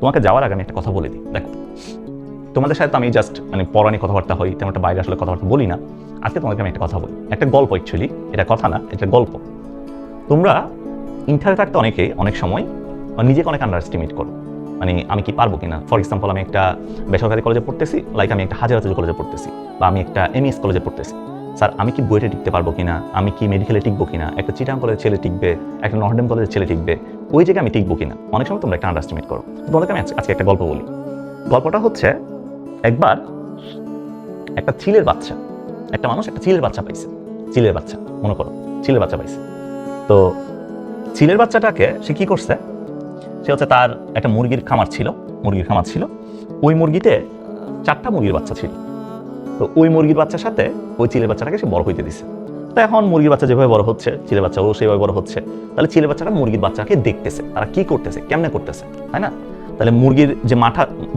তোমাকে যাওয়ার আগে আমি একটা কথা বলে দিই। দেখো, তোমাদের সাথে তো আমি জাস্ট মানে পৌরাণিক কথাবার্তা হই, তেমন একটা বাইরে আসলে কথাবার্তা বলি না। আজকে তোমাদেরকে আমি একটা কথা বলি, একটা গল্প। অ্যাকচুয়ালি এটা কথা না, এটা গল্প। তোমরা ইন্টারে থাকতে অনেক সময় নিজেকে অনেক আন্ডার এস্টিমেট করো। মানে আমি কি পারবো কিনা। ফর এক্সাম্পল, আমি একটা বেসরকারি কলেজে পড়তেছি, লাইক আমি একটা হাজারাতুল কলেজে পড়তেছি, বা আমি একটা এমএস কলেজে পড়তেছি। স্যার, আমি কি বুয়েটে টিকতে পারবো কিনা, আমি কি মেডিকেলে টিকবো কিনা, একটা চিটাং কলেজের ছেলে টিকবে, একটা নর্থডেম কলেজের ছেলে টিকবে, ওই জায়গায় আমি টিকবো কিনা। অনেক সময় তোমরা একটা আন্ডার এস্টিমেট করো। তোমাদেরকে আমি আজকে একটা গল্প বলি। গল্পটা হচ্ছে, একবার একটা চিলের বাচ্চা, একটা মানুষ একটা চিলের বাচ্চা পাইছে। চিলের বাচ্চা, মনে করো চিলের বাচ্চা পাইছে। তো চিলের বাচ্চাটাকে সে কি করছে, সে হচ্ছে তার একটা মুরগির খামার ছিল। ওই মুরগিতে 4টা মুরগির বাচ্চা ছিল। তো ওই মুরগির বাচ্চার সাথে ওই চিলের বাচ্চাটাকে সে বড় হইতে দিছে। তো এখন মুরগির বাচ্চা যেভাবে বড় হচ্ছে, চিলের বাচ্চাও সেভাবে বড় হচ্ছে। তাহলে চিলের বাচ্চাটা মুরগির বাচ্চাকে দেখতেছে, তারা কি করতেছে, কেমনে করতেছে, তাই না? তাহলে মুরগির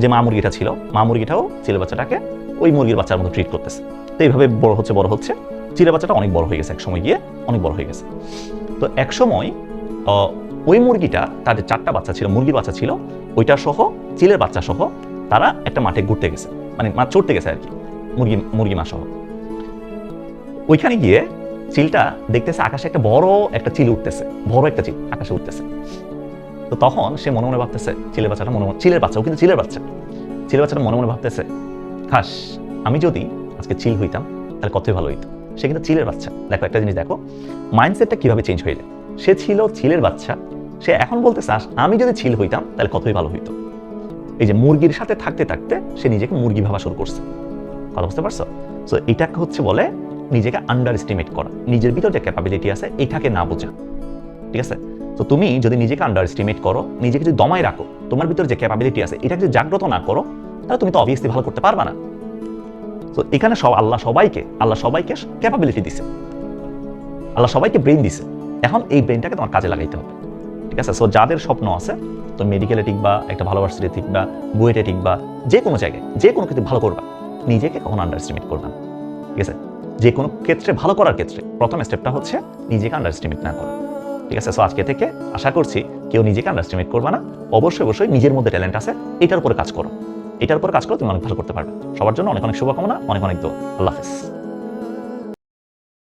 যে মা মুরগিটা ছিল, মা মুরগিটাও চিলের বাচ্চাটাকে ওই মুরগির বাচ্চার মতো ট্রিট করতেছে। তো এইভাবে বড় হচ্ছে চিলের বাচ্চাটা অনেক বড় হয়ে গেছে, এক সময় গিয়ে অনেক বড় হয়ে গেছে। তো এক সময় ওই মুরগিটা, তার যে 4টা বাচ্চা ছিল, মুরগির বাচ্চা ছিল, ওইটা সহ চিলের বাচ্চা সহ তারা একটা মাঠে ঘুরতে গেছে, মানে মাছ চড়তে গেছে আর কি, মুরগি মা সহ। ওইখানে গিয়ে চিলটা দেখতেছে আকাশে একটা বড় একটা চিল উঠতেছে, বড় একটা চিল আকাশে উঠতেছে। তো তখন সে মনে মনে ভাবতেছে, চিলের বাচ্চাটাও কিন্তু চিলের বাচ্চাটা মনে মনে ভাবতেছে, খাস আমি যদি আজকে চিল হইতাম তাহলে কতই ভালো হইতো। সে কিন্তু চিলের বাচ্চা। দেখো একটা জিনিস, দেখো মাইন্ডসেটটা কিভাবে চেঞ্জ হয়ে যায়। সে ছিল চিলের বাচ্চা, সে এখন বলতেছে আমি যদি চিল হইতাম তাহলে কতই ভালো হইতো। এই যে মুরগির সাথে থাকতে থাকতে সে নিজেকে মুরগি ভাবা শুরু করছে। কথা বুঝতে পারছো? সো এটাকে হচ্ছে বলে নিজেকে আন্ডার এস্টিমেট করা, নিজের ভিতর যে ক্যাপাবিলিটি আছে এটাকে না বোঝা। ঠিক আছে? তো তুমি যদি নিজেকে আন্ডার এস্টিমেট করো, নিজেকে যদি দমায় রাখো, তোমার ভিতর যে ক্যাপাবিলিটি আছে এটাকে যদি জাগ্রত না করো, তাহলে তুমি তো অবভিয়াসলি ভালো করতে পারবা না। তো এখানে আল্লাহ সবাইকে ক্যাপাবিলিটি দিছে, আল্লাহ সবাইকে ব্রেইন দিছে। এখন এই ব্রেইনটাকে তোমার কাজে লাগাইতে হবে। ঠিক আছে? সো যাদের স্বপ্ন আছে, তো মেডিকেলে টিকবা, একটা ভালো ভার্সিটি টিকবা, বুয়েটে টিকবা, যে কোনো জায়গায় যে কোনো কিছু ভালো করবা, নিজেকে কখনো আন্ডার এস্টিমেট করবা না। ঠিক আছে? যে কোনো ক্ষেত্রে ভালো করার ক্ষেত্রে প্রথম স্টেপটা হচ্ছে নিজেকে আন্ডার এস্টিমেট না করা। ঠিক আছে? সো আজকে থেকে আশা করছি কেউ নিজেকে আন্ডার এস্টিমেট করবা না। অবশ্যই নিজের মধ্যে ট্যালেন্ট আছে, এটার উপরে কাজ করো, তুমি অনেক ভালো করতে পারবে। সবার জন্য অনেক শুভকামনা, অনেক দোয়া। আল্লাহ হাফেজ।